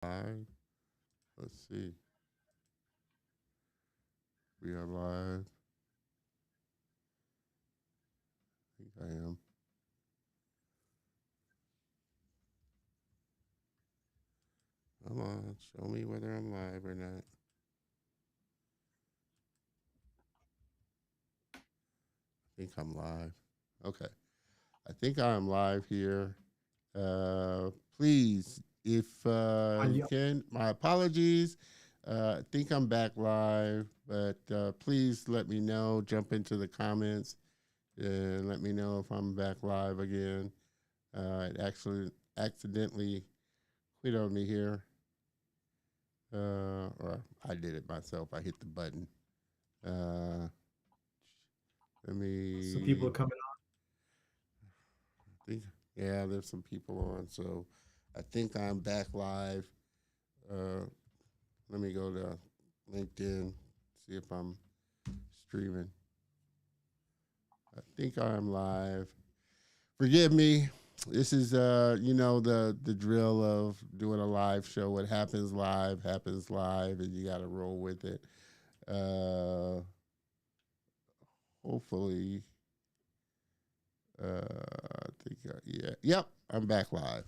Live. Let's see. We are live. I think I am. Come on, show me whether I'm live or not. I think I'm live. Okay. I think I'm live here. Please, if On you you. can, my apologies. I think I'm back live, but please let me know. Jump into the comments and let me know if I'm back live again. It actually accidentally quit on me here, or I did it myself. I hit the button. Uh, let Some people me are coming think. Yeah, there's some people on, so I think I'm back live. Uh, let me go to LinkedIn, see if I'm streaming. I think I'm live. Forgive me. This is the drill of doing a live show. What happens live, and you got to roll with it. Uh, hopefully, I think yeah, yep, I'm back live.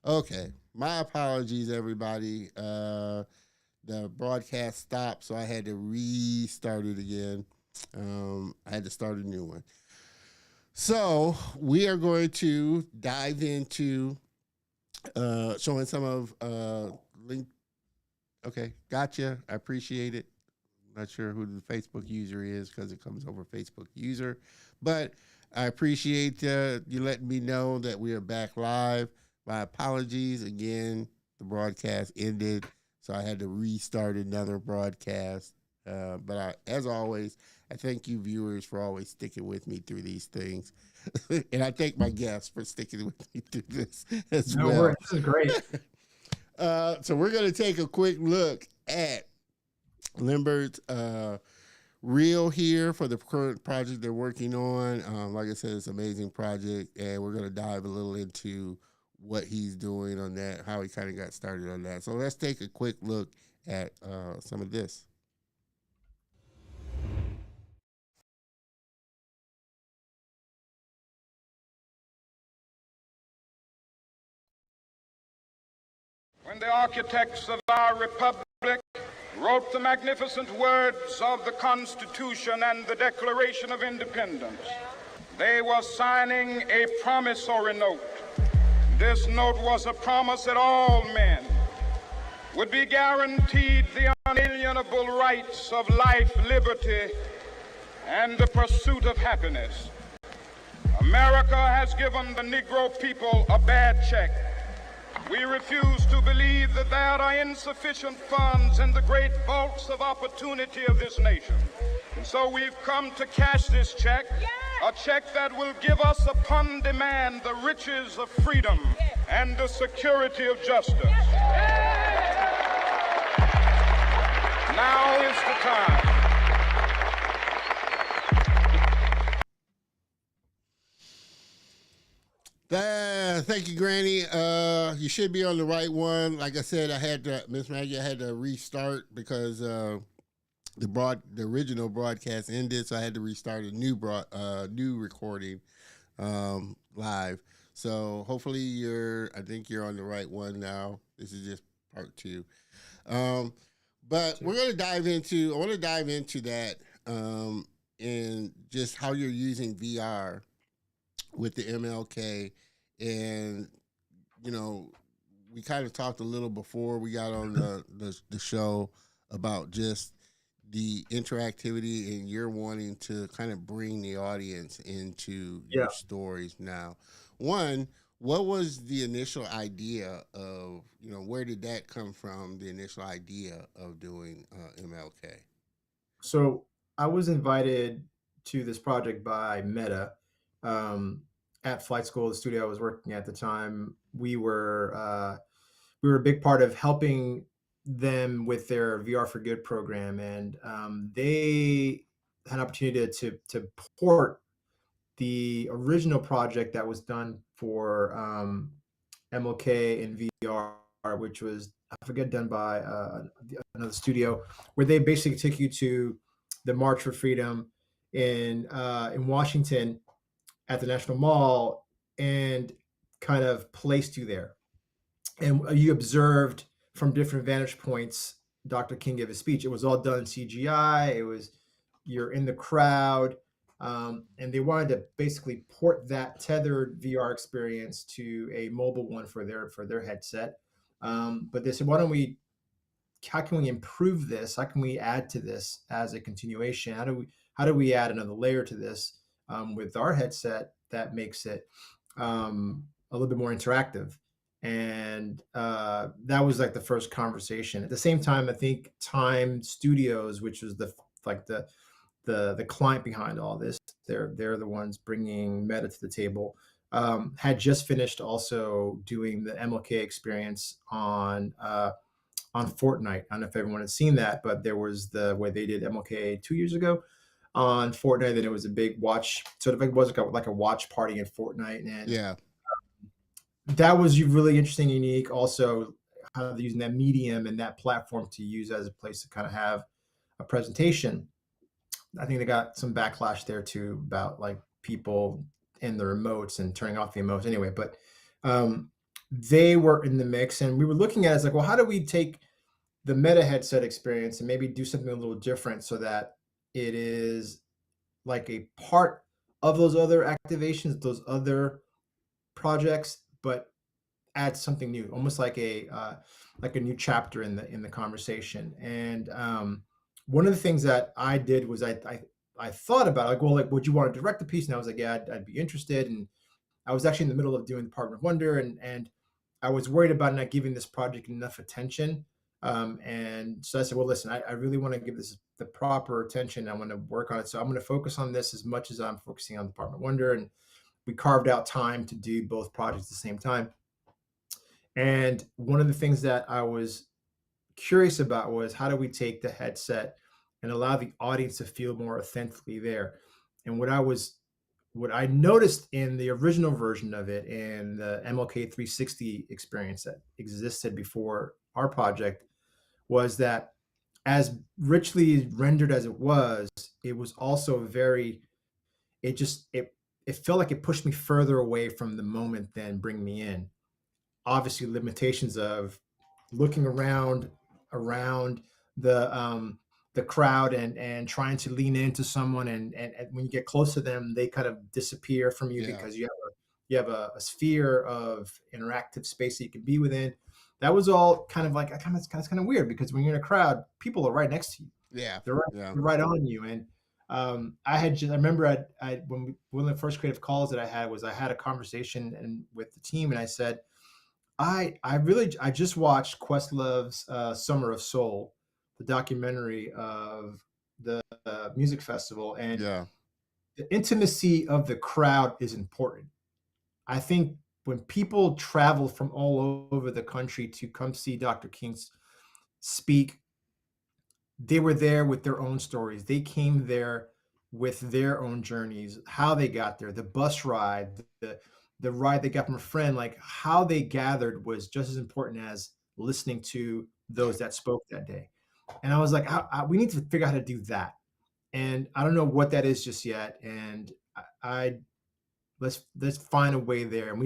Okay, my apologies, everybody. The broadcast stopped, so I had to restart it again. I had to start a new one. So we are going to dive into showing some of link. Okay, gotcha. I appreciate it. Not sure who the Facebook user is because it comes over Facebook user, but I appreciate you letting me know that we are back live. My apologies again. The broadcast ended, so I had to restart another broadcast. As always, I thank you viewers for always sticking with me through these things, and I thank my guests for sticking with me through this as on. No worries. well. This is great. So we're going to take a quick look at Limbert's reel here for the current project they're working on. Like I said, it's an amazing project, and we're going to dive a little into what he's doing on that, how he kind of got started on that. So let's take a quick look at some of this. When the architects of our republic wrote the magnificent words of the Constitution and the Declaration of Independence, they were signing a promissory note. This note was a promise that all men would be guaranteed the unalienable rights of life, liberty, and the pursuit of happiness. America has given the Negro people a bad check. We refuse to believe that there are insufficient funds in the great vaults of opportunity of this nation. And so we've come to cash this check, a check that will give us upon demand the riches of freedom and the security of justice. Now is the time. Thank you, Granny. You should be on the right one. Like I said, I had to, Miss Maggie, I had to restart because the original broadcast ended, so I had to restart a new recording live. So hopefully I think you're on the right one now. This is just part two. Um, but we're gonna dive into. I want to dive into that and just how you're using VR with the MLK, and you know, we kind of talked a little before we got on the show about just the interactivity, and you're wanting to kind of bring the audience into Yeah. your stories now. One, what was the initial idea of, where did that come from, the initial idea of doing MLK? So I was invited to this project by Meta um, at Flight School, the studio I was working at the time. We were a big part of helping them with their VR for Good program, and they had an opportunity to port the original project that was done for MLK in VR, which was I forget, done by another studio, where they basically take you to the March for Freedom in Washington at the National Mall and kind of placed you there. And you observed from different vantage points Dr. King give his speech. It was all done in CGI. It was, you're in the crowd. And they wanted to basically port that tethered VR experience to a mobile one for their headset. But they said, how can we improve this? How can we add to this as a continuation? How do we add another layer to this with our headset that makes it a little bit more interactive? And that was like the first conversation. At the same time, I think Time Studios, which was the client behind all this, they're the ones bringing Meta to the table, had just finished also doing the MLK experience on Fortnite. I don't know if everyone has seen that, but there was the way they did MLK 2 years ago on Fortnite. Then it was a big watch, sort of like a watch party in Fortnite, and Yeah. that was really interesting, unique. Also, how they're using that medium and that platform to use as a place to kind of have a presentation. I think they got some backlash there too about like people in the remotes and turning off the emotes anyway, but they were in the mix, and we were looking at it as like, well, how do we take the Meta headset experience and maybe do something a little different so that it is like a part of those other activations, those other projects, but add something new, almost like a new chapter in the conversation. And one of the things that I did was I thought about like, well, like, would you want to direct the piece? And I was like, yeah, I'd be interested. And I was actually in the middle of doing Department of Wonder, and I was worried about not giving this project enough attention. And so I said, well, listen, I really want to give this the proper attention. I want to work on it. So I'm going to focus on this as much as I'm focusing on Department of Wonder. And we carved out time to do both projects at the same time. And one of the things that I was curious about was, how do we take the headset and allow the audience to feel more authentically there? And what I noticed in the original version of it, in the MLK 360 experience that existed before our project, was that as richly rendered as it was also it felt like it pushed me further away from the moment than bring me in. Obviously, limitations of looking around the crowd and trying to lean into someone, and when you get close to them, they kind of disappear from you because you have a sphere of interactive space that you can be within. That was all kind of like kind of weird, because when you're in a crowd, people are right next to you. Yeah. They're right on you. And I remember one of the first creative calls that I had a conversation with the team, and I said, I just watched Questlove's Summer of Soul, the documentary of the music festival, and the intimacy of the crowd is important. I think when people travel from all over the country to come see Dr. King speak, they were there with their own stories. They came there with their own journeys, how they got there, the bus ride, the ride they got from a friend, like how they gathered was just as important as listening to those that spoke that day. And I was like, we need to figure out how to do that. And I don't know what that is just yet. And let's find a way there. And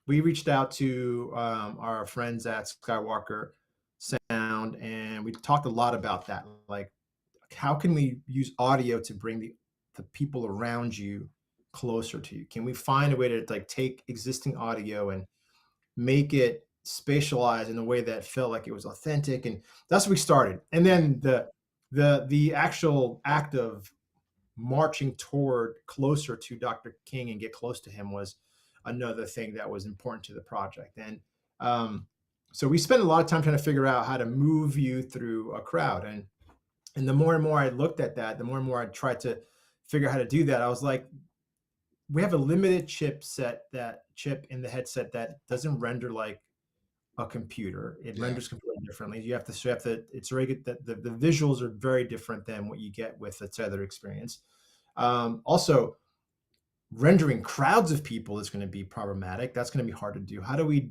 we reached out to our friends at Skywalker Sound, and we talked a lot about that. Like, how can we use audio to bring the people around you closer to you? Can we find a way to like take existing audio and make it spatialized in a way that felt like it was authentic? And that's where we started. And then the actual act of marching toward closer to Dr. King and get close to him was another thing that was important to the project. And so we spent a lot of time trying to figure out how to move you through a crowd. And the more and more I looked at that, the more and more I tried to figure out how to do that. I was like, we have a limited chip in the headset that doesn't render like a computer. It renders completely differently. It's very good that the visuals are very different than what you get with the tethered experience. Also, rendering crowds of people is going to be problematic. That's going to be hard to do. How do we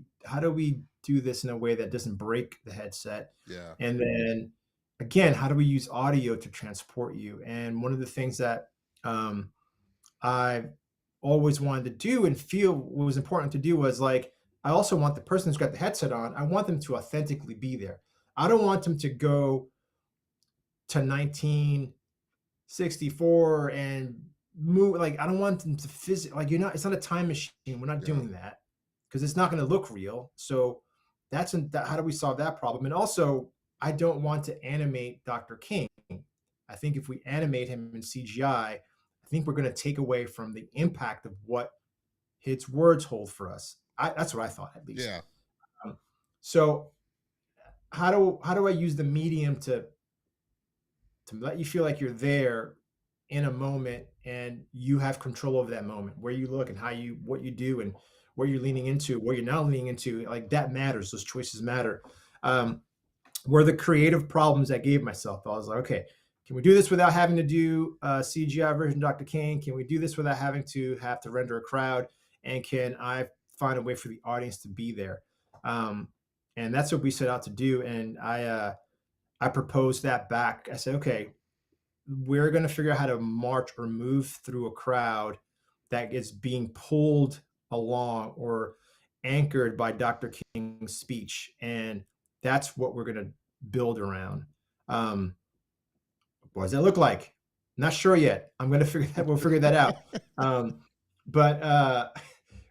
do this in a way that doesn't break the headset? Yeah. And then again, how do we use audio to transport you? And one of the things that um, I always wanted to do and feel what was important to do was like, I also want the person who's got the headset on, I want them to authentically be there. I don't want them to go to 1964 and move. Like, I don't want them to like, it's not a time machine. We're not Yeah. doing that because it's not going to look real. So how do we solve that problem? And also, I don't want to animate Dr. King. I think if we animate him in CGI, I think we're going to take away from the impact of what his words hold for us. That's what I thought, at least. Yeah. So how do I use the medium to let you feel like you're there in a moment and you have control over that moment, where you look and what you do and where you're leaning into, where you're not leaning into? Like, that matters. Those choices matter. Were the creative problems I gave myself. I was like, okay, can we do this without having to do a CGI version of Dr. King? Can we do this without having to render a crowd? And can I find a way for the audience to be there? And that's what we set out to do. And I proposed that back. I said, okay, we're going to figure out how to march or move through a crowd that is being pulled along or anchored by Dr. King's speech. And that's what we're going to build around. What does that look like? Not sure yet. We'll figure that out. But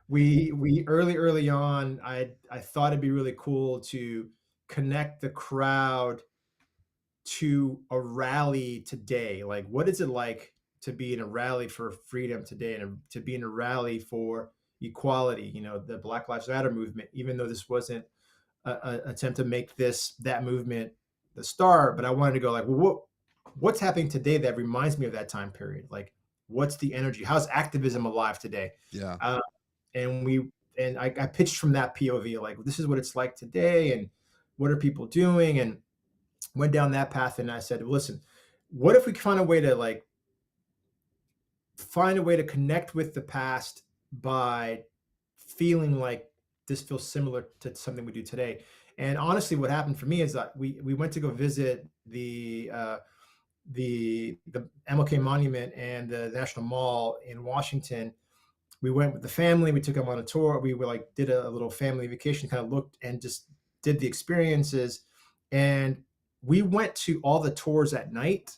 we early on, I thought it'd be really cool to connect the crowd to a rally today. Like, what is it like to be in a rally for freedom today, and to be in a rally for equality? The Black Lives Matter movement, even though this wasn't an attempt to make that movement the star, but I wanted to go like, well, what's happening today that reminds me of that time period? Like, what's the energy? How's activism alive today? Yeah. And I pitched from that POV, like, this is what it's like today, and what are people doing, and went down that path. And I said, listen, what if we find a way to connect with the past by feeling like this feels similar to something we do today? And honestly, what happened for me is that we went to go visit the MLK Monument and the National Mall in Washington. We went with the family. We took them on a tour. We did a little family vacation, kind of looked and just did the experiences. And we went to all the tours at night.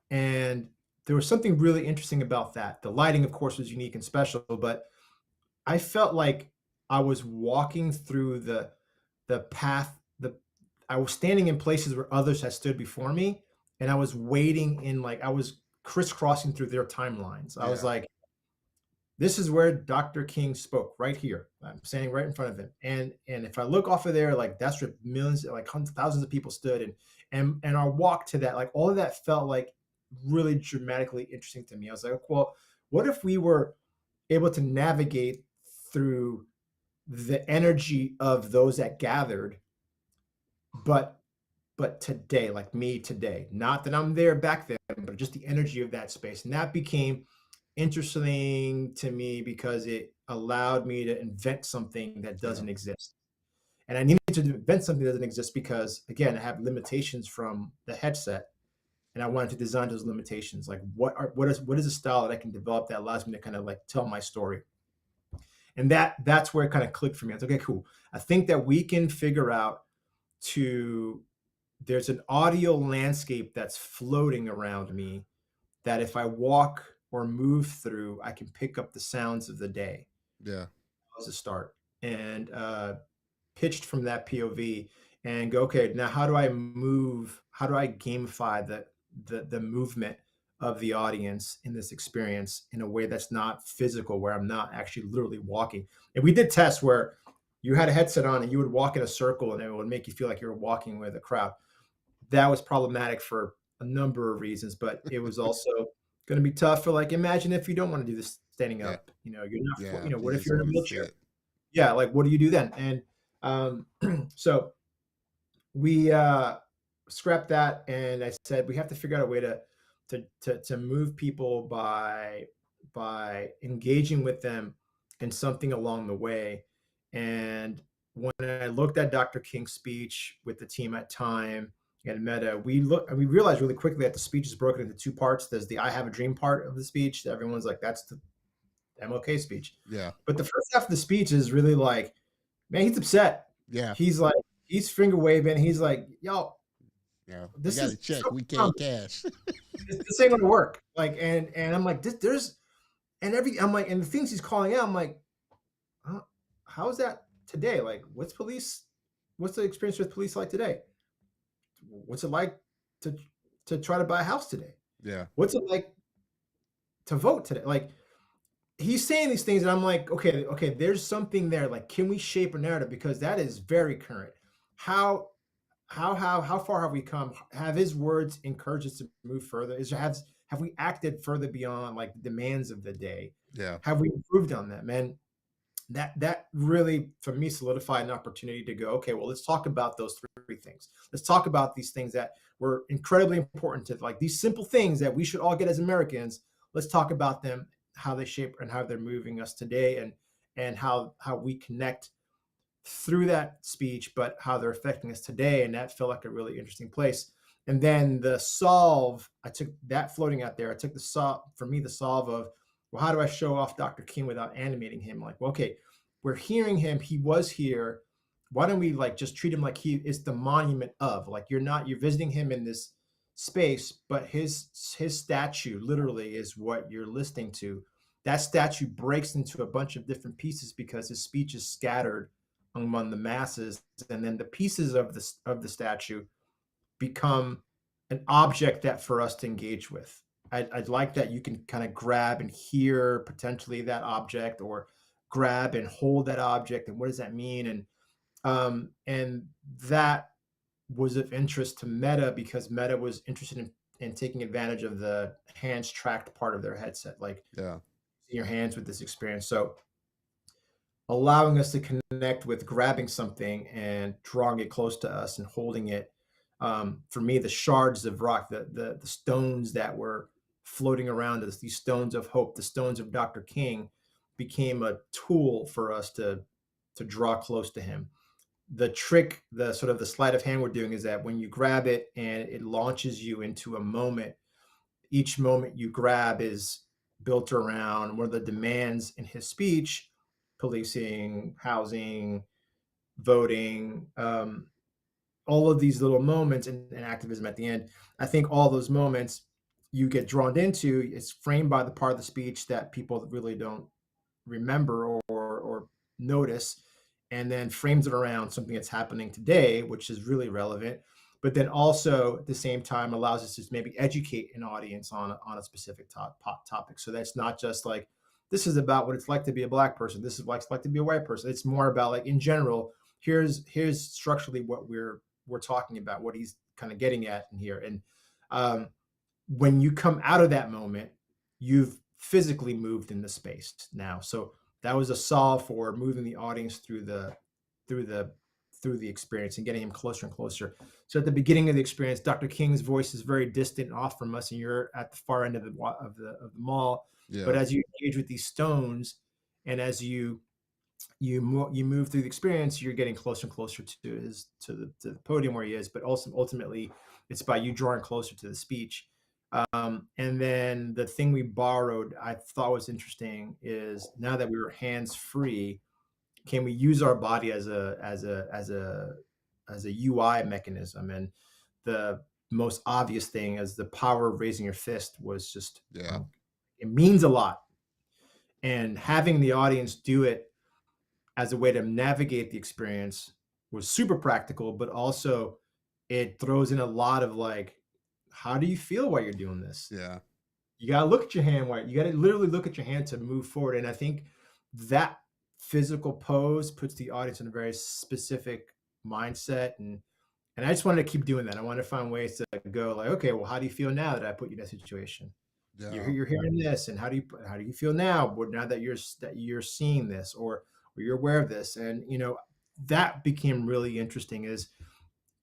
And there was something really interesting about that. The lighting, of course, was unique and special, but I felt like I was walking through the path. I was standing in places where others had stood before me, and I was waiting I was crisscrossing through their timelines. I was like, this is where Dr. King spoke, right here. I'm standing right in front of him. And if I look off of there, like, that's where millions, like hundreds, thousands of people stood. And our walk to that, like, all of that felt like really dramatically interesting to me. I was like, well, what if we were able to navigate through the energy of those that gathered, but today, like me today, not that I'm there back then, but just the energy of that space. And that became interesting to me because it allowed me to invent something that doesn't exist. And I needed to invent something that doesn't exist because, again, I have limitations from the headset, and I wanted to design those limitations. Like, what is a style that I can develop that allows me to kind of like tell my story? And that's where it kind of clicked for me. I was like, okay, cool. I think that we can figure out there's an audio landscape that's floating around me that if I walk or move through, I can pick up the sounds of the day. Yeah. That was a start. And pitched from that POV and go, okay, now how do I gamify the movement of the audience in this experience in a way that's not physical, where I'm not actually literally walking? And we did tests where you had a headset on and you would walk in a circle and it would make you feel like you were walking with a crowd. That was problematic for a number of reasons, but it was also going to be tough for, like, imagine if you don't want to do this standing up, you're not, what if you're in a wheelchair? Yeah. Like, what do you do then? And so we scrapped that, and I said, we have to figure out a way to move people by engaging with them in something along the way. And when I looked at Dr. King's speech with the team at Time and Meta, we realized really quickly that the speech is broken into two parts. There's the "I Have a Dream" part of the speech that everyone's like, that's the MLK speech. Yeah. But the first half of the speech is really like, man, he's upset. Yeah. He's finger waving. He's like, yo, Yeah. this we got is to check. so We dumb. can't cash. This ain't gonna work. Like, and I'm like, I'm like, and the things he's calling out, I'm like, how is that today? Like, what's the experience with police like today? What's it like to try to buy a house today? Yeah. What's it like to vote today? Like, he's saying these things, and I'm like, okay, there's something there. Like, can we shape a narrative? Because that is very current. How far have we come? Have his words encouraged us to move further? Have we acted further beyond like the demands of the day? Yeah. Have we improved on that, man? That really, for me, solidified an opportunity to go, okay, well, let's talk about those three things. Let's talk about these things that were incredibly important to, like, these simple things that we should all get as Americans. Let's talk about them, how they shape and how they're moving us today, and how we connect through that speech, but how they're affecting us today. And that felt like a really interesting place. And then the solve, I took that floating out there. I took the solve of, well, how do I show off Dr. King without animating him? Like, well, okay, we're hearing him. He was here. Why don't we like just treat him like he is the monument of, like, you're visiting him in this space, but his statue literally is what you're listening to. That statue breaks into a bunch of different pieces because his speech is scattered among the masses, and then the pieces of the statue become an object that for us to engage with. I'd like that you can kind of grab and hear potentially that object, or grab and hold that object, and what does that mean? And that was of interest to Meta, because Meta was interested in taking advantage of the hands tracked part of their headset, like Yeah. your hands with this experience. So allowing us to connect with grabbing something and drawing it close to us and holding it. For me, the shards of rock, the stones that were floating around us, these stones of hope, the stones of Dr. King, became a tool for us to draw close to him. The trick, the sort of the sleight of hand we're doing, is that when you grab it and it launches you into a moment, each moment you grab is built around one of the demands in his speech: policing, housing, voting, all of these little moments, and activism at the end. I think all those moments you get drawn into is framed by the part of the speech that people really don't remember or notice, and then frames it around something that's happening today, which is really relevant, but then also at the same time allows us to maybe educate an audience on a specific topic. So that's not just like, this is about what it's like to be a Black person, this is what it's like to be a white person. It's more about, like, in general, here's structurally what we're talking about, what he's kind of getting at in here. And when you come out of that moment, you've physically moved in the space now. So that was a solve for moving the audience through the experience and getting him closer and closer. So at the beginning of the experience, Dr. King's voice is very distant off from us, and you're at the far end of the mall. Yeah. But as you engage with these stones, and as you move through the experience, you're getting closer and closer to the podium where he is. But also ultimately, it's by you drawing closer to the speech. And then the thing we borrowed, I thought was interesting, is now that we were hands free, can we use our body as a UI mechanism? And the most obvious thing is the power of raising your fist was just, Yeah. It means a lot. And having the audience do it as a way to navigate the experience was super practical, but also it throws in a lot of, like, how do you feel while you're doing this? Yeah. You got to look at your hand. You got to literally look at your hand to move forward. And I think that physical pose puts the audience in a very specific mindset. And I just wanted to keep doing that. I wanted to find ways to go, like, okay, well, how do you feel now that I put you in that situation? Yeah. You're hearing this, and how do you feel now? Now that you're seeing this, or you're aware of this? And that became really interesting, is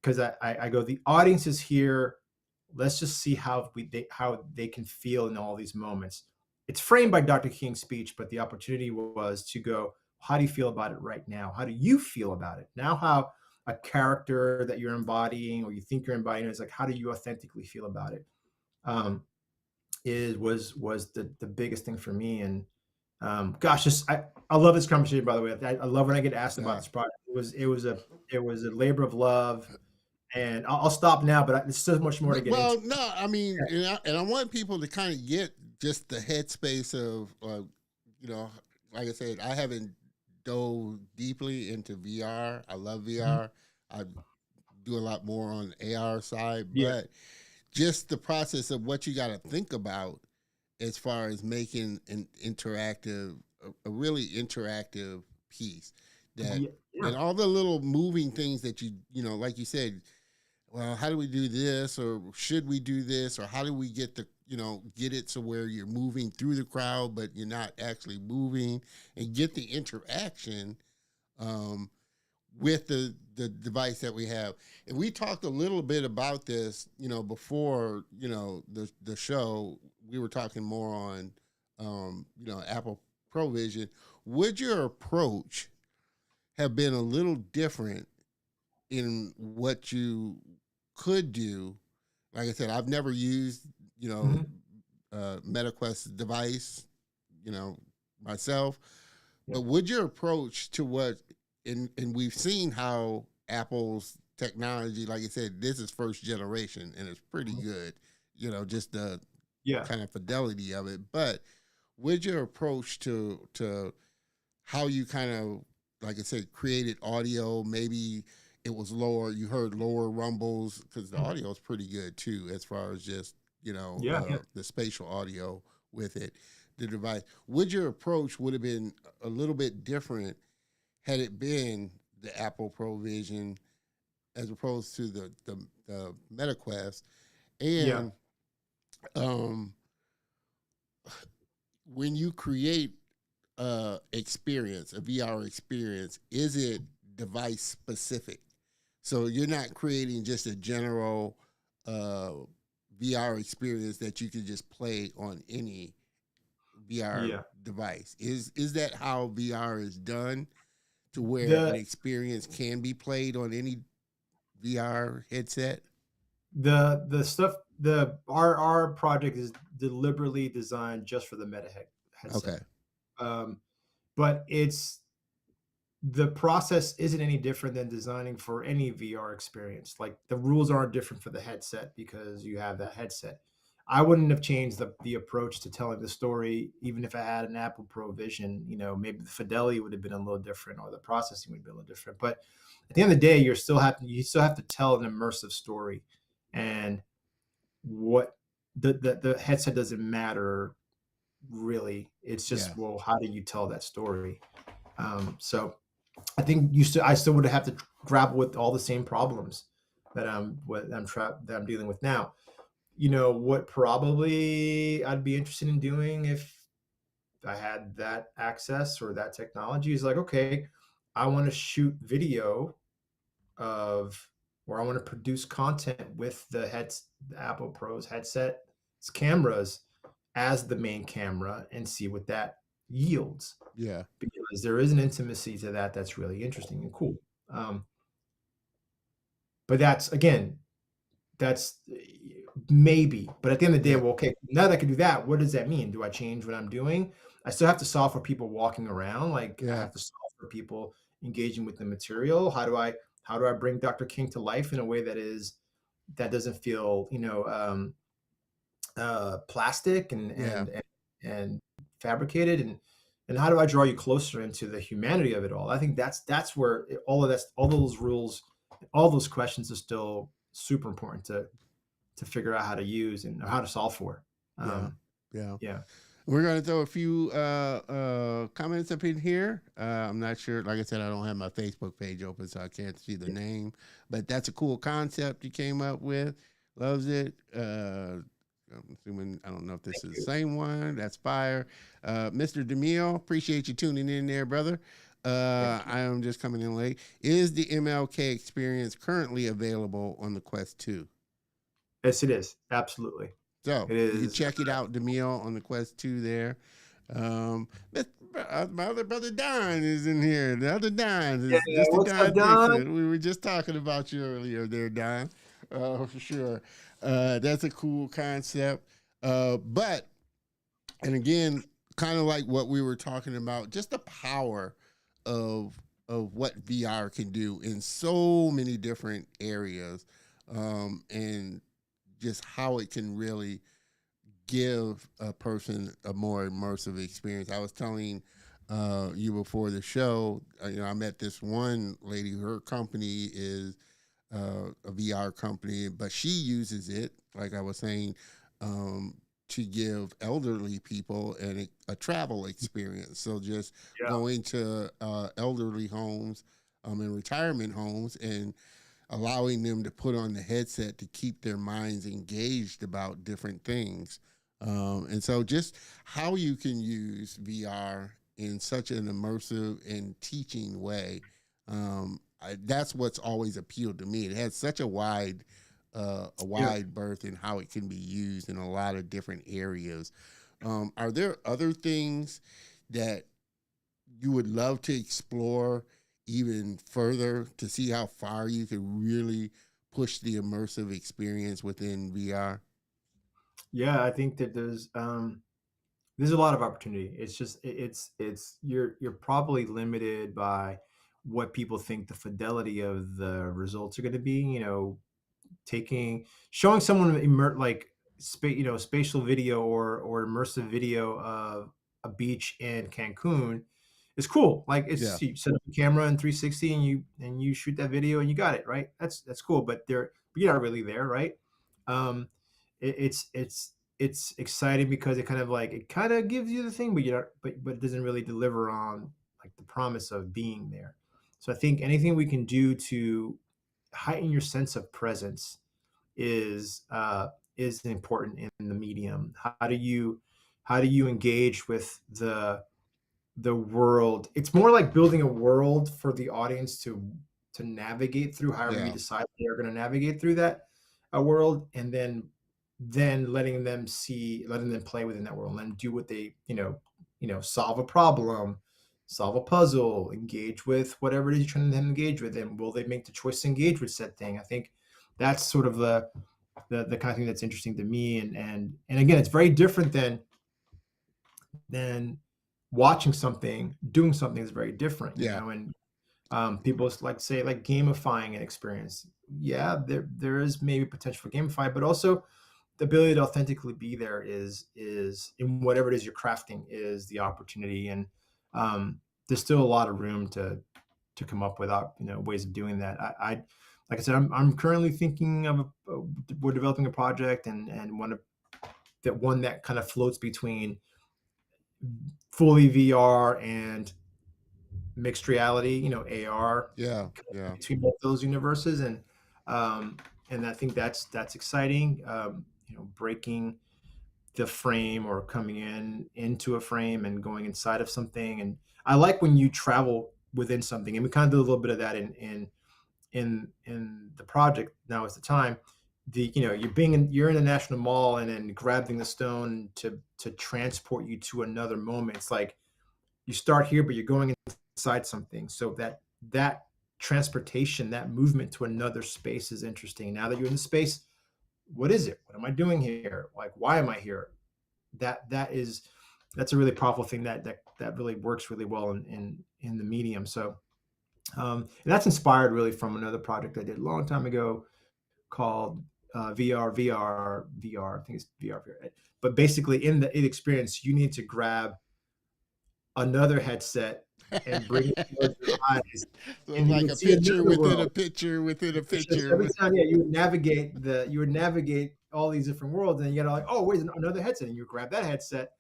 because I go, the audience is here. Let's just see how they can feel in all these moments. It's framed by Dr. King's speech, but the opportunity was to go, how do you feel about it right now? How do you feel about it now? How a character that you're embodying or you think you're embodying is like, how do you authentically feel about it? Um, was the biggest thing for me. And gosh, just I love this conversation. By the way, I love when I get asked about Yeah. this project. It was a labor of love, and I'll stop now. But there's so much more to get into. Well, no, I mean, and I want people to kind of get just the headspace of, you know, like I said, I haven't dove deeply into VR. I love VR. I do a lot more on the AR side, Yeah. but just the process of what you got to think about as far as making an interactive, a really interactive piece that, Yeah. and all the little moving things that you know, like you said, well, how do we do this, or should we do this, or how do we get the, you know, get it so where you're moving through the crowd but you're not actually moving, and get the interaction with the device that we have. And we talked a little bit about this, you know, before, you know, the show. We were talking more on you know, Apple ProVision. Would your approach have been a little different in what you could do? Like I said, I've never used, you know, MetaQuest device, you know, myself. Yeah. But would your approach to what, and we've seen how Apple's technology, like I said, this is first generation and it's pretty good, you know, just the Yeah. kind of fidelity of it. But would your approach to how you kind of, like I said, created audio, maybe it was lower, you heard lower rumbles, because the audio is pretty good too, as far as just, you know, the spatial audio with it, the device. Would your approach would have been a little bit different had it been the Apple ProVision as opposed to the MetaQuest? And when you create experience, a VR experience, is it device specific? So you're not creating just a general VR experience that you can just play on any VR device. Is that how VR is done, to where an experience can be played on any VR headset? The stuff our project is deliberately designed just for the Meta headset. Okay. But the process isn't any different than designing for any VR experience. Like the rules aren't different for the headset because you have that headset. I wouldn't have changed the approach to telling the story, even if I had an Apple ProVision. You know, maybe the fidelity would have been a little different, or the processing would be a little different. But at the end of the day, you still have to tell an immersive story, and what the headset doesn't matter really. It's just well, how do you tell that story? So I think I still would have to grapple with all the same problems that I'm dealing with now. You know what? Probably I'd be interested in doing if I had that access or that technology is like, okay, I want to shoot video of, or I want to produce content with the Apple Pro's headset, its cameras as the main camera, and see what that yields. Yeah. Because there is an intimacy to that that's really interesting and cool. But that's maybe. But at the end of the day, well, okay, now that I can do that, what does that mean? Do I change what I'm doing? I still have to solve for people walking around. Like I have to solve for people engaging with the material. How do I bring Dr. King to life in a way that doesn't feel, you know, plastic and fabricated, and how do I draw you closer into the humanity of it all? I think that's where all those rules, all those questions are still super important to figure out how to use and how to solve for. Yeah. We're going to throw a few comments up in here. I'm not sure. Like I said, I don't have my Facebook page open, so I can't see the name. But that's a cool concept you came up with. Loves it. I'm assuming, I don't know if this is the same one. That's fire. Mr. DeMille, appreciate you tuning in there, brother. I am just coming in late. Is the MLK experience currently available on the Quest 2? Yes, it is. Absolutely. So you can check it out, DeMille, on the Quest 2 there. That's- my other brother Don is in here. The other Don Yeah, is Mr. what's Don up, Don? Dixon. We were just talking about you earlier there, Don. For sure. That's a cool concept. But, and again, kind of like what we were talking about, just the power of what VR can do in so many different areas, and just how it can really give a person a more immersive experience. I was telling you before the show, I met this one lady. Her company is a VR company, but she uses it, like I was saying, to give elderly people a travel experience. So just Yeah. going to elderly homes and retirement homes and allowing them to put on the headset to keep their minds engaged about different things. And so just how you can use VR in such an immersive and teaching way. That's what's always appealed to me. It has such a wide berth in how it can be used in a lot of different areas. Are there other things that you would love to explore even further to see how far you could really push the immersive experience within VR? Yeah, I think that there's a lot of opportunity. It's just it's you're probably limited by what people think the fidelity of the results are going to be. Taking showing someone spatial video or immersive video of a beach in Cancun is cool. Like Yeah, it's you set up a camera in 360 and you shoot that video and you got it right. That's cool, but you're not really there, right? Um, it's exciting because it kind of gives you the thing, but you don't, but it doesn't really deliver on like the promise of being there. So I think anything we can do to heighten your sense of presence is important in the medium. How do you engage with the world? It's more like building a world for the audience to navigate through, however you yeah, decide they're going to navigate through that world, and then letting them play within that world and do what they solve a problem, solve a puzzle, engage with whatever it is you're trying to engage with, and will they make the choice to engage with said thing? I think that's sort of the kind of thing that's interesting to me, and again, it's very different than watching something. Doing something is very different, yeah, and people like say like gamifying an experience. Yeah, there is maybe potential for gamify, but also the ability to authentically be there is in whatever it is you're crafting is the opportunity, and there's still a lot of room to come up with ways of doing that. I like I said, I'm currently thinking of we're developing a project and one that kind of floats between fully VR and mixed reality, AR, yeah, yeah, between both those universes, um, and I think that's exciting. Breaking the frame or coming into a frame and going inside of something, and I like when you travel within something, and we kind of did a little bit of that in the project. Now is the time. You're in a national mall and then grabbing the stone to transport you to another moment. It's like you start here, but you're going inside something. So that transportation, that movement to another space is interesting. Now that you're in the space, what is it? What am I doing here? Like, why am I here? That's a really powerful thing that really works really well in the medium. So and that's inspired really from another project I did a long time ago called VR. I think it's VR. But basically, in the experience, you need to grab another headset and bring it towards your eyes, so and you like would a see picture another within a world. picture within a It's just picture. every time, yeah, you would navigate all these different worlds, and you got to like, oh, wait, another headset, and you grab that headset,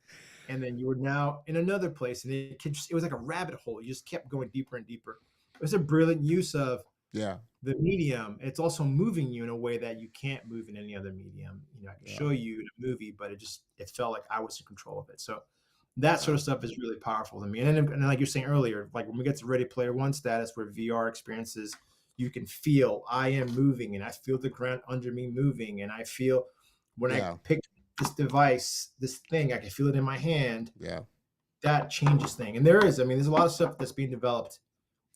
and then you were now in another place, and it was like a rabbit hole. You just kept going deeper and deeper. It was a brilliant use of Yeah, the medium. It's also moving you in a way that you can't move in any other medium. I can yeah, show you in a movie, but it felt like I was in control of it. So that sort yeah, of stuff is really powerful to me. And like you're saying earlier, like when we get to Ready Player One status, where VR experiences, you can feel I am moving, and I feel the ground under me moving, and I feel when I yeah, pick this device, this thing, I can feel it in my hand. yeah. that changes thing. And there is, I mean, there's a lot of stuff that's being developed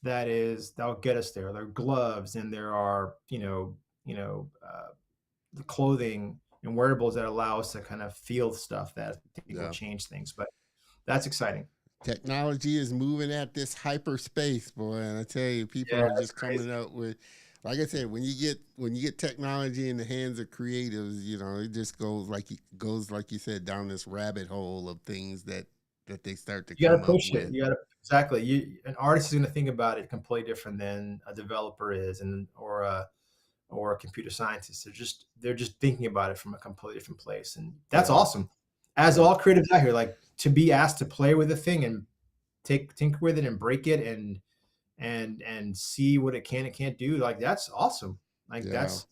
that'll get us there. There are gloves, and there are, the clothing and wearables that allow us to kind of feel stuff that I think will Yeah. change things. But that's exciting. Technology is moving at this hyperspace, boy, and I tell you, people Yeah, are that's just coming crazy. up with, like I said, when you get technology in the hands of creatives, it just goes like you said, down this rabbit hole of things that they start to You got to come up push it. with. You got to exactly. An artist is going to think about it completely different than a developer is, or a computer scientist. They're just thinking about it from a completely different place, and that's Yeah, awesome. As yeah, all creatives out here, like to be asked to play with a thing and tinker with it and break it and see what it can and can't do, like that's awesome. Like yeah, that's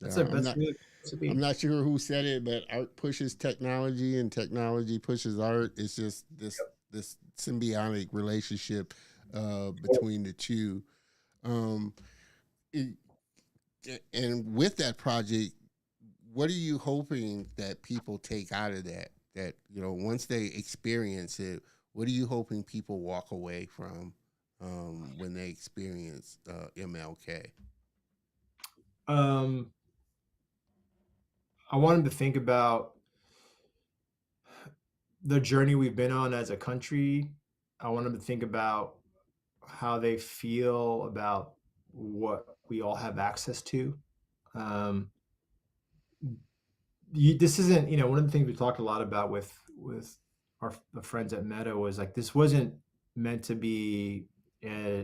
yeah. really cool to I'm be. not sure who said it, but art pushes technology and technology pushes art. It's just this symbiotic relationship between the two. Um, it, and with that project, what are you hoping that people take out of that? That once they experience it, what are you hoping people walk away from when they experience MLK? Um, I want them to think about the journey we've been on as a country. I want them to think about how they feel about what we all have access to. Um, this isn't, one of the things we talked a lot about with the friends at Meta was like this wasn't meant to be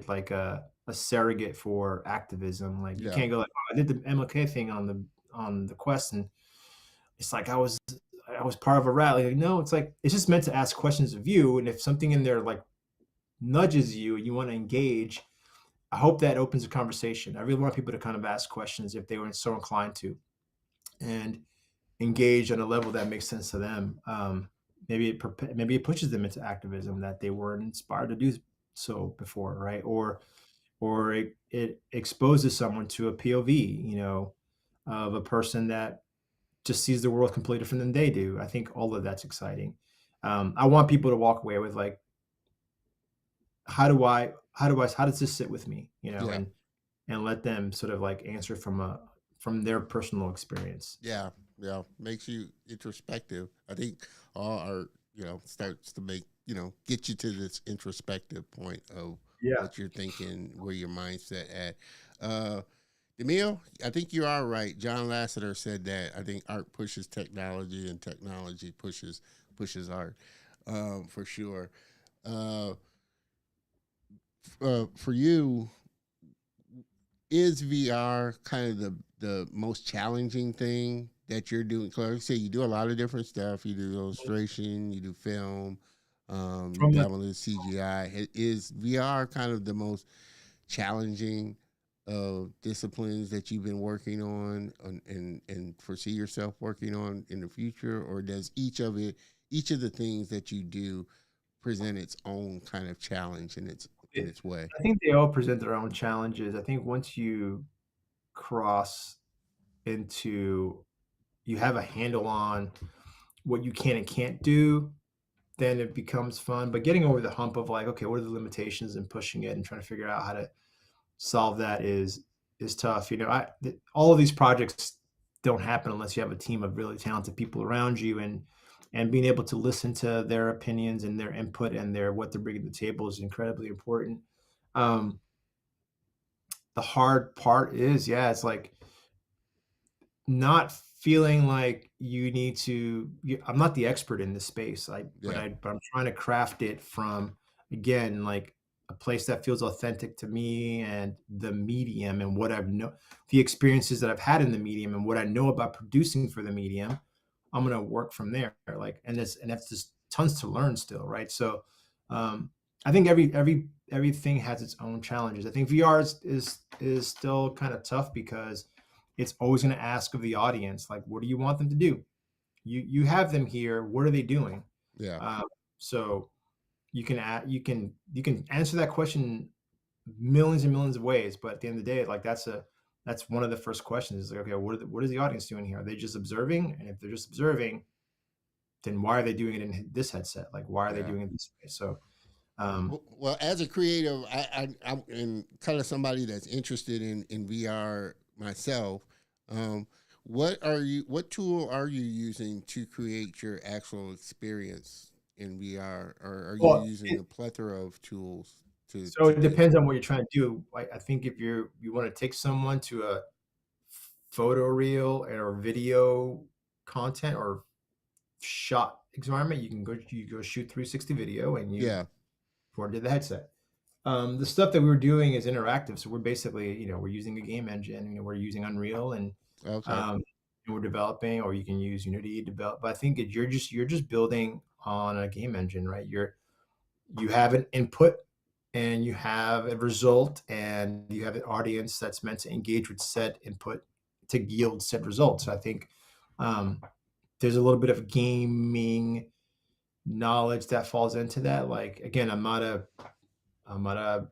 like a surrogate for activism. Like you Yeah, can't go like, oh, I did the MLK thing on the Quest, and it's like I was part of a rally. Like, no, it's like it's just meant to ask questions of you, and if something in there like nudges you and you want to engage, I hope that opens a conversation. I really want people to kind of ask questions if they were so inclined to, and engage on a level that makes sense to them. Maybe it pushes them into activism that they weren't inspired to do so before, right? Or it exposes someone to a POV, of a person that just sees the world completely different than they do. I think all of that's exciting. I want people to walk away with like, how does this sit with me, yeah, and let them sort of like answer from their personal experience. yeah, yeah. Makes you introspective. I think all art, starts to get you to this introspective point of Yeah. what you're thinking, where your mindset at. Emil, I think you are right. John Lasseter said that. I think art pushes technology, and technology pushes art, for sure. Uh, for you, is VR kind of the most challenging thing that you're doing? Because like I say, you do a lot of different stuff. You do illustration, you do film, you From the dabble in CGI. Is VR kind of the most challenging disciplines that you've been working on and foresee yourself working on in the future, or does each of the things that you do present its own kind of challenge in its way? I think they all present their own challenges. I think once you cross into, you have a handle on what you can and can't do, then it becomes fun. But getting over the hump of like, okay, what are the limitations, and pushing it and trying to figure out how to solve that is tough. All of these projects don't happen unless you have a team of really talented people around you, and being able to listen to their opinions and their input and what they're bringing to the table is incredibly important. Um, the hard part is, yeah, it's like not feeling like you need to. I'm not the expert in this space. Yeah, But I'm trying to craft it from, again, like a place that feels authentic to me and the medium and what the experiences that I've had in the medium and what I know about producing for the medium. I'm gonna work from there. Like, and that's just tons to learn still, right? So, um, I think everything has its own challenges. I think VR is still kind of tough because it's always going to ask of the audience, like, what do you want them to do? You have them here. What are they doing? yeah. Uh, so you can answer that question millions and millions of ways, but at the end of the day, like that's one of the first questions is like, okay, what is the audience doing here? Are they just observing? And if they're just observing, then why are they doing it in this headset? Like, why are they Yeah. doing it this way? So, um, Well, as a creative, I'm and kind of somebody that's interested in VR myself. Um, what tool are you using to create your actual experience in VR, or are you well, using a plethora of tools so to it get? depends on what you're trying to do. I think if you want to take someone to a photo reel or video content or shot environment, you go shoot 360 video and you Yeah. record to the headset. The stuff that we were doing is interactive, so we're basically, we're using a game engine. We're using Unreal, and Okay. um, we're developing, or you can use Unity to develop. But I think you're just building on a game engine, right? You have an input and you have a result, and you have an audience that's meant to engage with said input to yield said results. So I think um, there's a little bit of gaming knowledge that falls into that. Like, again, I'm not a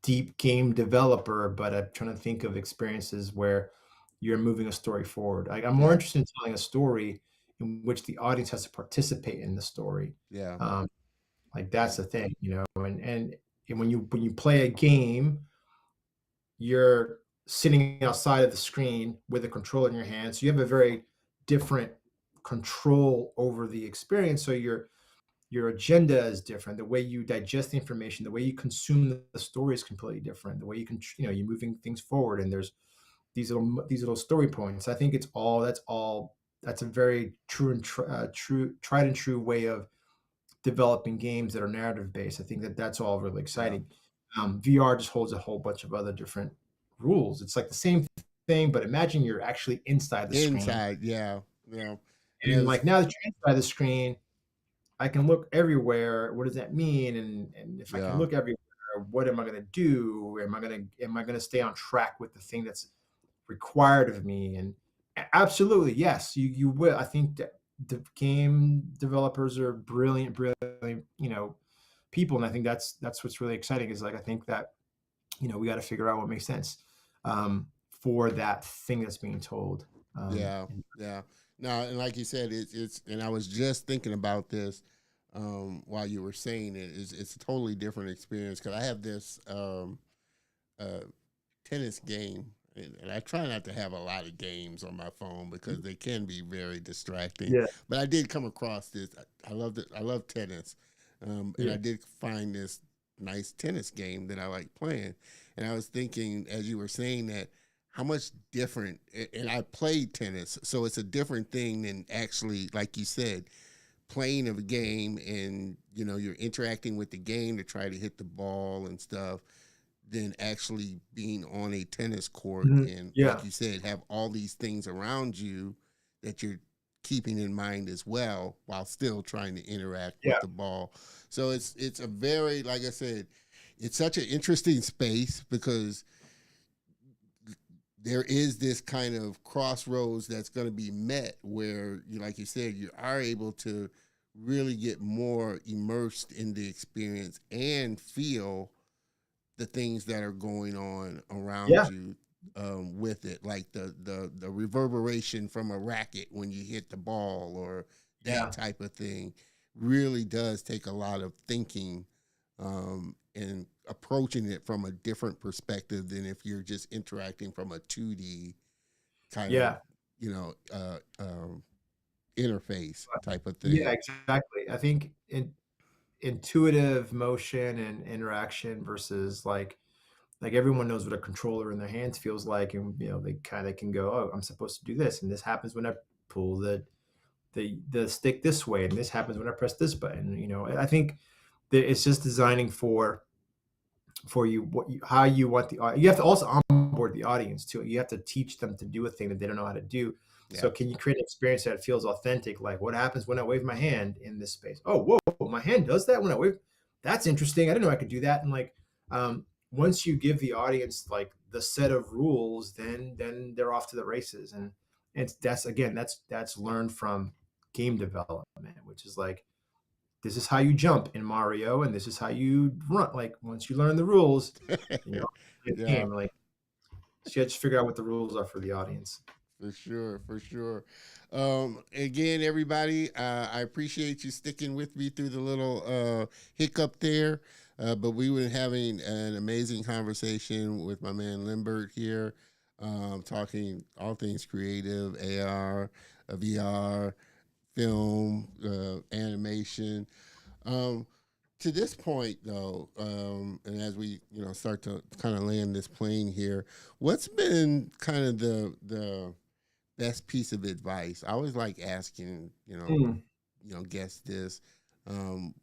deep game developer, but I'm trying to think of experiences where you're moving a story forward. Like, I'm more Yeah. interested in telling a story in which the audience has to participate in the story. Yeah. Um, like, that's Yeah. the thing, and when you play a game, you're sitting outside of the screen with a controller in your hand, so you have a very different control over the experience. So your agenda is different. The way you digest the information, the way you consume the story is completely different. The way you're moving things forward, and there's these little story points. I think that's a very tried and true way of developing games that are narrative based. I think that's all really Yeah. exciting. VR just holds a whole bunch of other different rules. It's like the same thing, but imagine you're actually inside the screen, Inside. Yeah. Yeah. And and as like, now that you're inside the screen, I can look everywhere. What does that mean? And if I can yeah. look everywhere, what am I going to do? Am I going to stay on track with the thing that's required of me? And absolutely, yes, you will. I think that the game developers are brilliant, brilliant, people, and I think that's what's really exciting. Is like, I think that we got to figure out what makes sense for that thing that's being told. Yeah. Yeah. No, and like you said, it's and I was just thinking about this while you were saying it. It's a totally different experience because I have this uh, tennis game, and I try not to have a lot of games on my phone because they can be very distracting. Yeah, But I did come across this. I love it. I love tennis, and yeah, I did find this nice tennis game that I like playing. And I was thinking, as you were saying that, how much different. And I played tennis, so it's a different thing than actually, like you said, playing of a game, and you're interacting with the game to try to hit the ball and stuff, than actually being on a tennis court and, like yeah, you said, have all these things around you that you're keeping in mind as well while still trying to interact with yeah, the ball. So it's a very, like I said, it's such an interesting space because there is this kind of crossroads that's going to be met where you, like you said, you are able to really get more immersed in the experience and feel the things that are going on around yeah, you with it, like the reverberation from a racket when you hit the ball or that yeah. type of thing, really does take a lot of thinking and approaching it from a different perspective than if you're just interacting from a 2D kind of Yeah. you know uh, um, interface type of Yeah, thing. exactly. I think intuitive motion and interaction versus like everyone knows what a controller in their hands feels like, and they kind of can go, oh, I'm supposed to do this, and this happens when I pull the stick this way, and this happens when I press this button. I think that it's just designing for you how you want you have to also onboard the audience too. You have to teach them to do a thing that they don't know how to do. Yeah. So can you create an experience that feels authentic? Like, what happens when I wave my hand in this space? Oh, whoa, my hand does that when I wave. That's interesting. I didn't know I could do that. And like, once you give the audience like the set of rules, then they're off to the races. And that's again, that's learned from game development, which is like, this is how you jump in Mario, and this is how you run. Like, once you learn the rules, you know, the Yeah. game. Like, so you have to figure out what the rules are for the audience. For sure, for sure. Again, everybody, I appreciate you sticking with me through the little hiccup there. But we were having an amazing conversation with my man Limbert here, talking all things creative, AR, VR, film, animation. Um, to this point, though, and as we start to kind of land this plane here, what's been kind of the best piece of advice? I always like asking, Mm. guess this.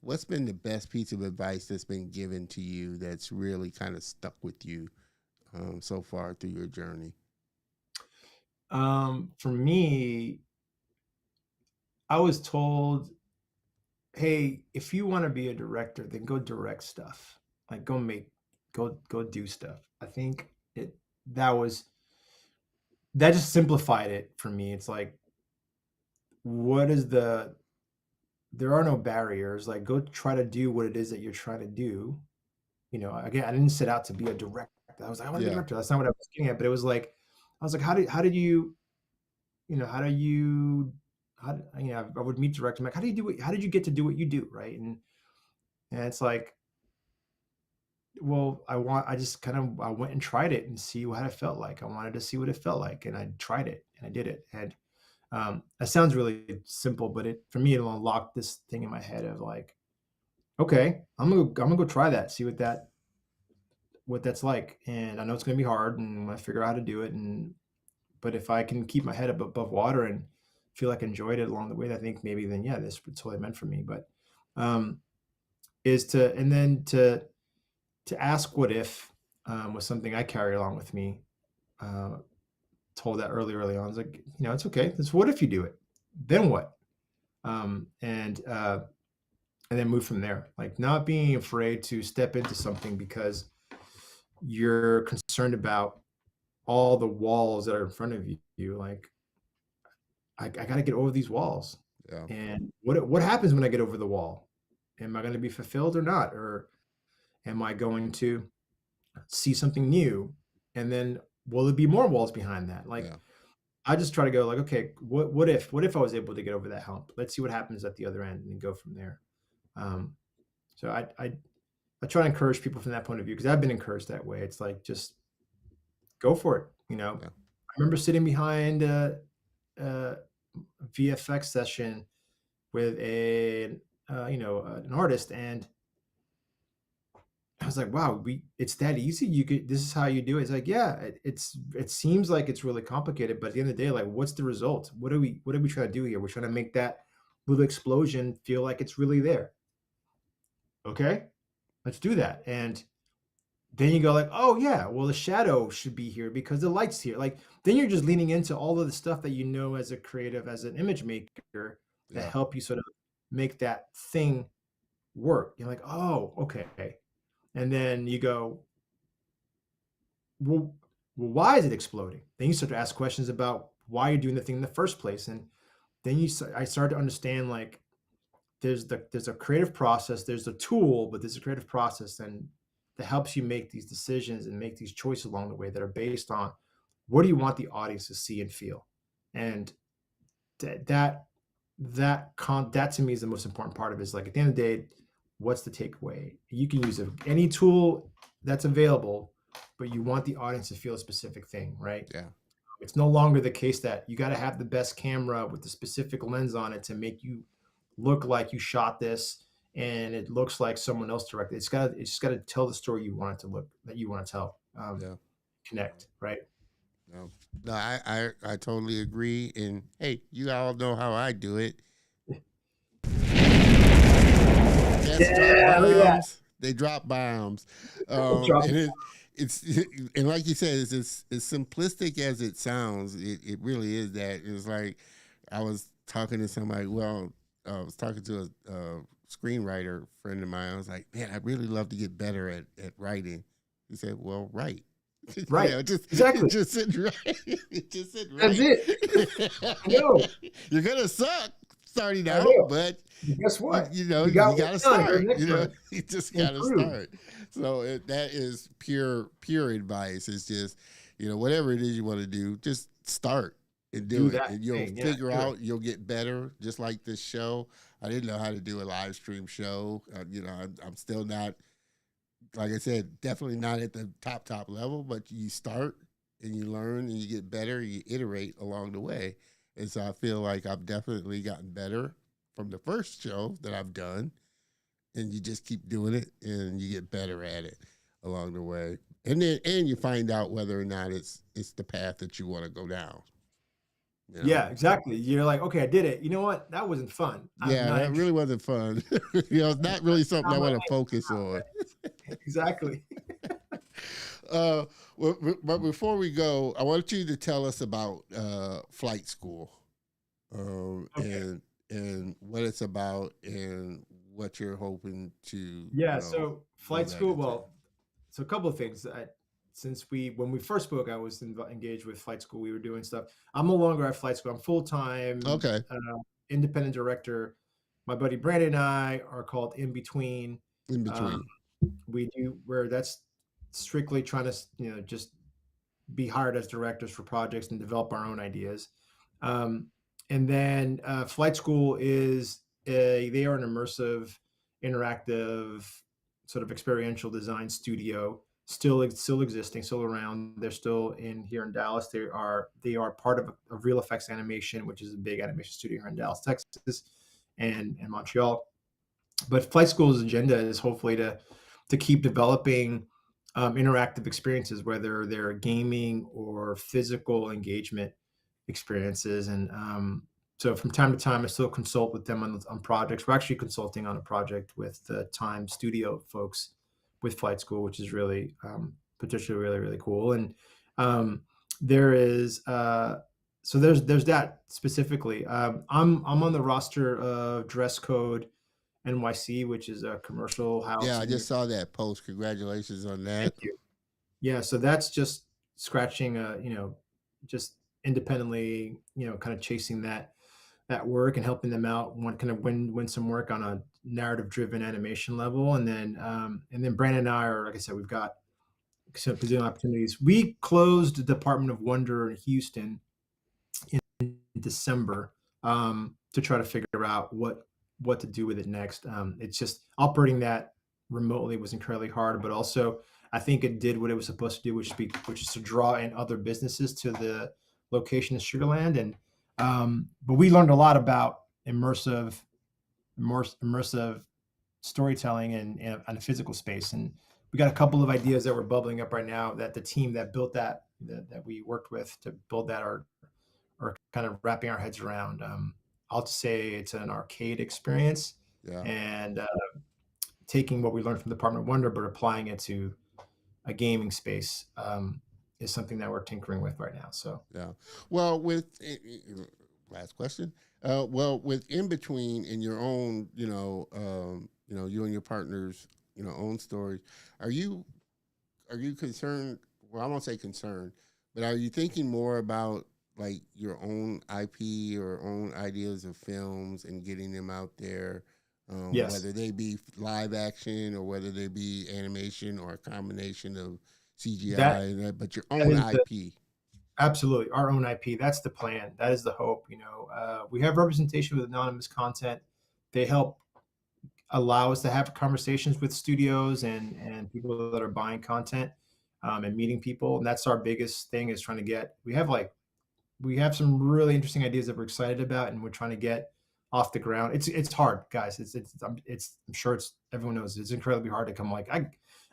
What's been the best piece of advice that's been given to you that's really kind of stuck with you so far through your journey? For me, I was told, hey, if you want to be a director, then go direct stuff. Like go do stuff. I think it that was that just simplified it for me. It's like, what is there are no barriers. Like go try to do what it is that you're trying to do. Again, I didn't set out to be a director. I was like, I want to be a Yeah, director. That's not what I was getting at. But it was like, I was like, how did you, how do you, I would meet directors. I'm like, how did you get to do what you do? Right. And it's like, well, I just kind of, I went and tried it and see what it felt like. I wanted to see what it felt like. And I tried it and I did it. And that sounds really simple, but for me, it unlocked this thing in my head of like, okay, I'm gonna go try that, see what that's like. And I know it's gonna be hard, and I'm gonna figure out how to do it. But if I can keep my head up above water and feel like I enjoyed it along the way, I think maybe then yeah, this was totally meant for me. But um, is to and then to ask what if was something I carry along with me. Uh, Told that early on. I was like, it's okay. It's what if you do it? Then what? Um, and uh, and then move from there. Like not being afraid to step into something because you're concerned about all the walls that are in front of you. Like I got to get over these walls. yeah, And what happens when I get over the wall? Am I going to be fulfilled or not? Or am I going to see something new? And then will there be more walls behind that? Like yeah, I just try to go like, okay, what if I was able to get over that hump? Let's see what happens at the other end and then go from there. Um, so I try to encourage people from that point of view because I've been encouraged that way. It's like just go for it. yeah, I remember sitting behind a VFX session with an artist, and I was like, wow, it's that easy. This is how you do it. It's like, yeah, it seems like it's really complicated, but at the end of the day, like, what's the result? What are we trying to do here? We're trying to make that little explosion feel like it's really there. Okay, let's do that. And then you go like, oh yeah, well the shadow should be here because the light's here. Like then you're just leaning into all of the stuff that as a creative, as an image maker, that yeah, help you sort of make that thing work. You're like, oh, okay. And then you go, well, why is it exploding? Then you start to ask questions about why you're doing the thing in the first place. And then I started to understand like there's a creative process, there's a tool, but there's a creative process and that helps you make these decisions and make these choices along the way that are based on what do you want the audience to see and feel. And that to me is the most important part of it. Is like at the end of the day, what's the takeaway? You can use any tool that's available, but you want the audience to feel a specific thing, right? yeah, It's no longer the case that you got to have the best camera with the specific lens on it to make you look like you shot this and it looks like someone else directed. It's just got to tell the story you want to tell. yeah. Connect, right? No, no, I totally agree. And hey, you all know how I do it. Cats drop Yeah, look at that. bombs. They drop bombs. Drop And it's and like you said, it's as simplistic as it sounds. It really is that. It's like I was talking to somebody. Well, I was talking to a screenwriter friend of mine. I was like, man, I'd really love to get better at writing. He said, well, write. right. It Exactly. just sit right. It just sit That's right. it. I know. You're gonna suck starting I out, know. but And guess what? you got gotta what's done. Go start. next time. You just gotta Improve. start. So that is pure advice. It's just whatever it is you want to do, just start. and do do it, that and you'll thing. Yeah, figure do it. out, you'll get better. Just like this show, I didn't know how to do a live stream show. I'm still not, like I said, definitely not at the top level, but you start and you learn and you get better, you iterate along the way. And so I feel like I've definitely gotten better from the first show that I've done, and you just keep doing it and you get better at it along the way. And you find out whether or not it's the path that you want to go down. Yeah, exactly. You're like, okay, I did it. You know what? That wasn't fun. I'm Yeah, not that really interested. wasn't fun. It's not really something I want to focus on. Exactly. Uh, but before we go, I want you to tell us about flight school, Okay. and what it's about and what you're hoping to Yeah. So grow flight that school. into. Well, so a couple of things. Since when we first spoke, I was engaged with flight school. We were doing stuff. I'm no longer at flight school. I'm full time Okay, independent director. My buddy Brandon and I are called In Between. in Um, between. we do where that's strictly trying to just be hired as directors for projects and develop our own ideas. Um, and then Flight School is they are an immersive, interactive, sort of experiential design studio, still existing, still around. They're still in here in Dallas. They are part of Real Effects Animation, which is a big animation studio here in Dallas, Texas, and Montreal. But Flight School's agenda is hopefully to keep developing interactive experiences, whether they're gaming or physical engagement experiences. And so from time to time, I still consult with them on projects. We're actually consulting on a project with the Time Studio folks with Flight School, which is really potentially really, really cool. And um, there is so there's that specifically. I'm on the roster of Dress Code NYC, which is a commercial Yeah, house I in New just York. saw that post. Congratulations on Thank that. you. Yeah, so that's just scratching, just independently, kind of chasing that work and helping them out. One kind of win some work on a narrative driven animation level, and then Brandon and I are, like I said, we've got some position opportunities. We closed the Department of Wonder in Houston in December to try to figure out what to do with it next. It's just operating that remotely was incredibly hard, but also I think it did what it was supposed to do, which is to draw in other businesses to the location of Sugarland. And but we learned a lot about immersive storytelling and on a physical space. And we got a couple of ideas that were bubbling up right now that the team that built that we worked with to build that are kind of wrapping our heads around. I'll just say it's an arcade experience Yeah. and taking what we learned from the Department of Wonder, but applying it to a gaming space is something that we're tinkering with right now. So Yeah. Well, last question. Well, with In Between in your own, you and your partners, own stories, are you concerned? Well, I won't say concerned, but are you thinking more about like your own IP or own ideas of films and getting them out there, yes, whether they be live action or whether they be animation or a combination of CGI that and that, but your that own is IP? absolutely our own IP. That's the plan. That is the hope. We have representation with anonymous content. They help allow us to have conversations with studios and people that are buying content and meeting people. And that's our biggest thing is trying to get. We have some really interesting ideas that we're excited about, and we're trying to get off the ground. It's hard, guys. I'm sure it's everyone knows it's incredibly hard to come like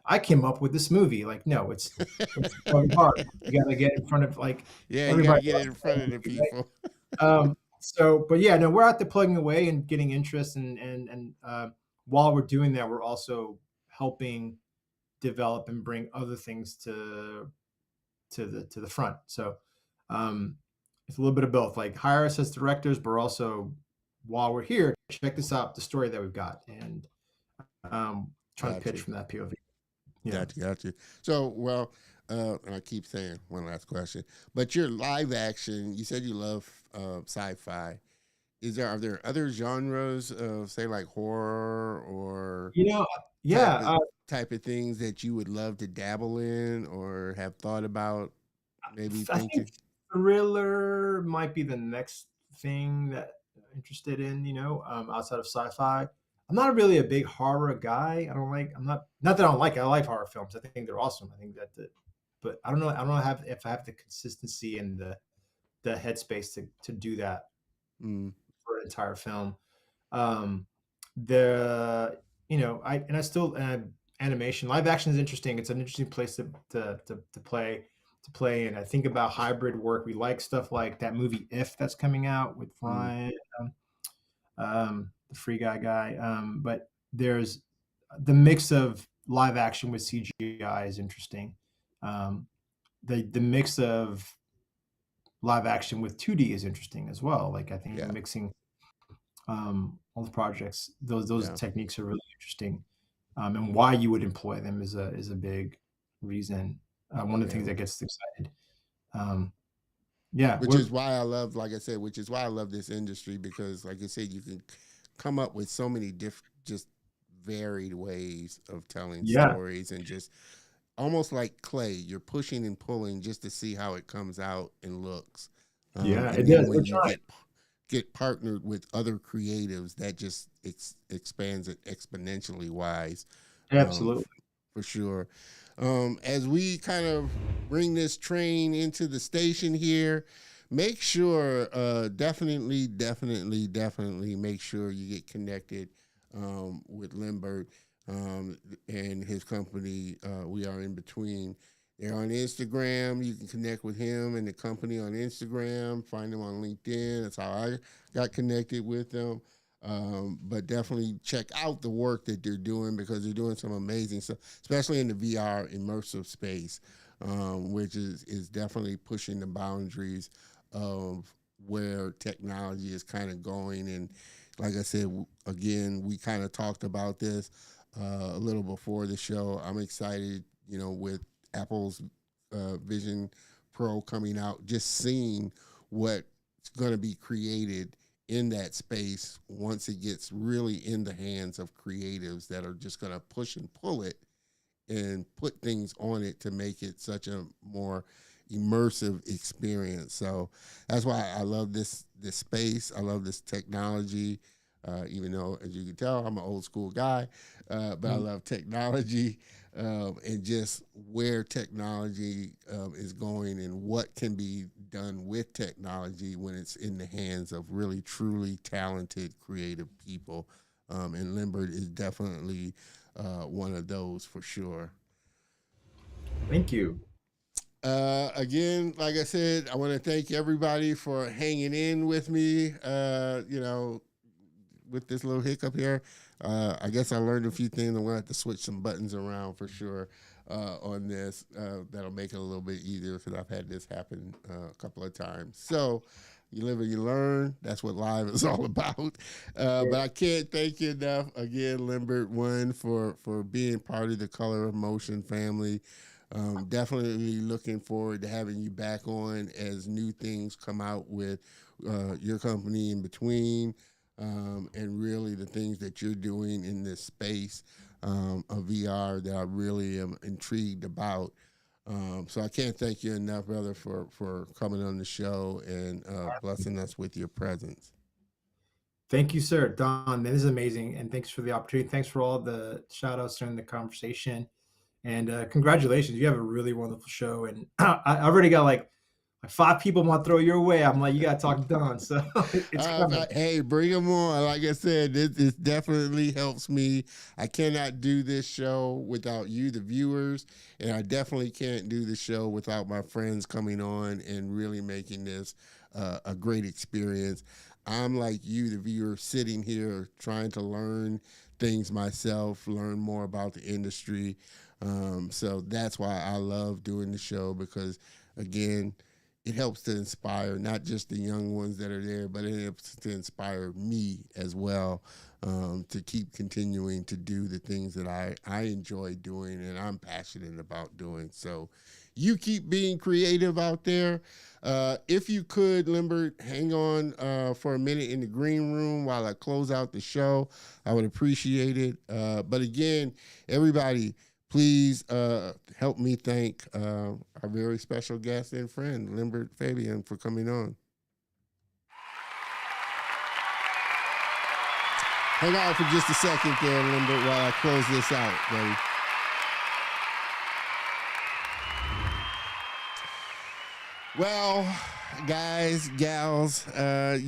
I came up with this movie. Like no, it's really hard. You got to get in front of like Yeah, you got to everybody get it else, in front of the right? people. But yeah, no, we're out there plugging away and getting interest, and while we're doing that, we're also helping develop and bring other things to the front. So um, it's a little bit of both. Like hire us as directors, but also while we're here, check this out, the story that we've got, and trying to pitch Gotcha. from that POV. Yeah. Gotcha. So, well, and I keep saying one last question, but your live action, you said you love sci-fi. Are there other genres of say like horror or You know, type yeah. of type of things that you would love to dabble in or have thought about maybe I think thinking? thriller might be the next thing that I'm interested in, outside of sci-fi. I'm not really a big horror guy. I'm not that I don't like it. I like horror films. I think they're awesome. I think but I don't know. I don't know if I have the consistency and the headspace to do that Mm, for an entire film. Um, the I still animation live action is interesting. It's an interesting place to play. And I think about hybrid work. We like stuff like that movie If that's coming out with mm, Ryan, the Free Guy. But there's the mix of live action with CGI is interesting. Um, the mix of live action with 2D is interesting as well. Like I think yeah, mixing all the projects, those yeah, techniques are really interesting, and why you would employ them is a big reason. One of the things yeah. that gets excited. Um, yeah, Which is why I love, like I said, which is why I love this industry because, like I said, you can come up with so many different, just varied ways of telling yeah, stories and just almost like clay. You're pushing and pulling just to see how it comes out and looks. yeah, And it then does. when We're you trying. get partnered with other creatives, that just expands it exponentially wise, Absolutely. for sure. As we kind of bring this train into the station here, make sure, definitely make sure you get connected with Limbert and his company. We are in between. They're on Instagram. You can connect with him and the company on Instagram. Find them on LinkedIn. That's how I got connected with them. But definitely check out the work that they're doing because they're doing some amazing stuff, especially in the VR immersive space, which is definitely pushing the boundaries of where technology is kind of going. And like I said, again, we kind of talked about this a little before the show. I'm excited, with Apple's Vision Pro coming out, just seeing what's going to be created in that space once it gets really in the hands of creatives that are just going to push and pull it and put things on it to make it such a more immersive experience. So that's why I love this space. I love this technology. Even though, as you can tell, I'm an old school guy, but I Mm. love technology and just where technology is going and what can be done with technology when it's in the hands of really, truly talented, creative people. And Limbert is definitely one of those for sure. Thank you. Again, like I said, I want to thank everybody for hanging in with me. With this little hiccup here, I guess I learned a few things. I'm gonna have to switch some buttons around for sure on this. That'll make it a little bit easier because I've had this happen a couple of times. So you live and you learn. That's what live is all about. But I can't thank you enough again, Limbert One, for being part of the Color of Motion family. Definitely looking forward to having you back on as new things come out with your company in between, and really the things that you're doing in this space of VR that I really am intrigued about. So I can't thank you enough, brother, for coming on the show and blessing us with your presence. Thank you, sir. Don, this is amazing. And thanks for the opportunity. Thanks for all the shout outs during the conversation. And congratulations. You have a really wonderful show. And I already got like 5 people want to throw your way. I'm like, you got to talk to Don. So it's coming. Hey, bring them on. Like I said, this definitely helps me. I cannot do this show without you, the viewers, and I definitely can't do the show without my friends coming on and really making this a great experience. I'm like you, the viewer, sitting here trying to learn things myself, learn more about the industry. So that's why I love doing the show because, again, it helps to inspire not just the young ones that are there, but it helps to inspire me as well to keep continuing to do the things that I enjoy doing and I'm passionate about doing. So you keep being creative out there. If you could, Limbert, hang on for a minute in the green room while I close out the show. I would appreciate it. But again, everybody, please help me thank our very special guest and friend, Limbert Fabian, for coming on. Hang on for just a second there, Limbert, while I close this out, buddy. Well, guys, gals, I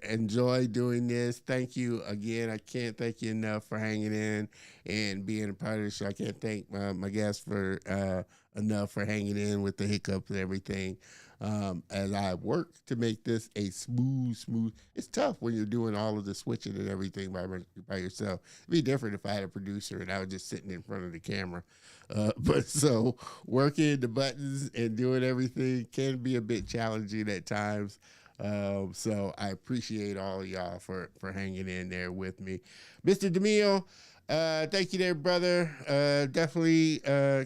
enjoy doing this. Thank you again. I can't thank you enough for hanging in and being a part of the show. I can't thank my guests for enough for hanging in with the hiccups and everything. As I work to make this a smooth. It's tough when you're doing all of the switching and everything by yourself. It'd be different if I had a producer and I was just sitting in front of the camera. But so working the buttons and doing everything can be a bit challenging at times. So I appreciate all of y'all for hanging in there with me. Mr. DeMille, thank you there, brother. Definitely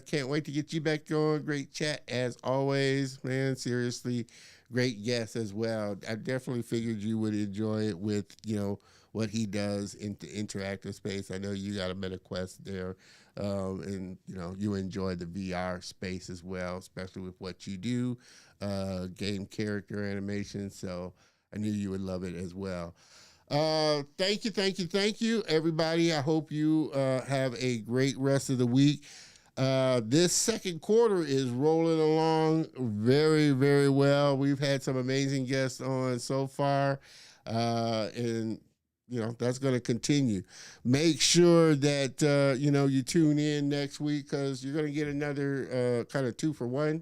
can't wait to get you back going. Great chat as always, man. Seriously, great guest as well. I definitely figured you would enjoy it with, what he does in the interactive space. I know you got a MetaQuest there. And you enjoy the VR space as well, especially with what you do, game character animation. So I knew you would love it as well. Thank you, everybody. I hope you have a great rest of the week. This second quarter is rolling along very, very well. We've had some amazing guests on so far, and that's going to continue. Make sure that, you tune in next week because you're going to get another kind of 2-for-1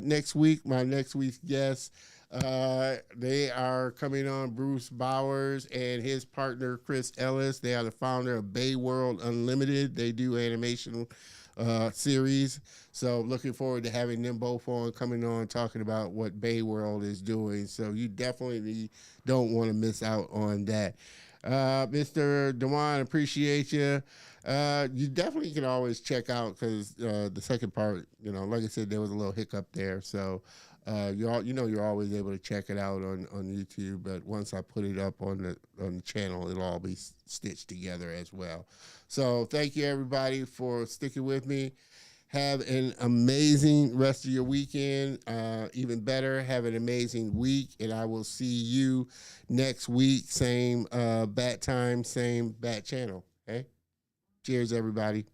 next week. My next week's guests, they are coming on, Bruce Bowers and his partner, Chris Ellis. They are the founder of Bay World Unlimited. They do animation series. So looking forward to having them both on, coming on, talking about what Bay World is doing. So you definitely don't want to miss out on that. Mr. Dewan, appreciate you. You definitely can always check out because the second part, like I said, there was a little hiccup there. So you're always able to check it out on YouTube. But once I put it up on the channel, it'll all be stitched together as well. So thank you, everybody, for sticking with me. Have an amazing rest of your weekend. Even better, have an amazing week. And I will see you next week. Same bat time, same bat channel. Okay? Cheers, everybody.